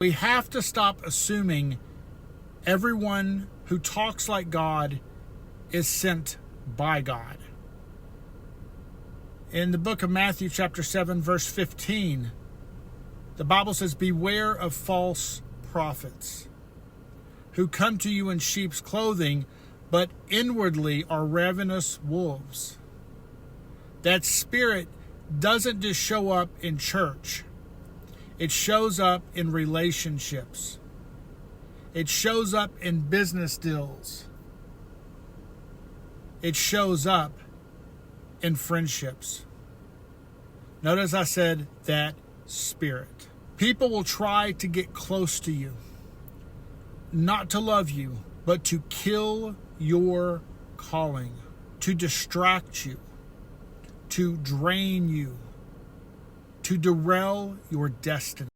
We have to stop assuming everyone who talks like God is sent by God. In the book of Matthew chapter 7, verse 15, the Bible says, "Beware of false prophets who come to you in sheep's clothing, but inwardly are ravenous wolves." That spirit doesn't just show up in church. It shows up in relationships. It shows up in business deals. It shows up in friendships. Notice I said that spirit. People will try to get close to you, not to love you, but to kill your calling, to distract you, to drain you, to derail your destiny.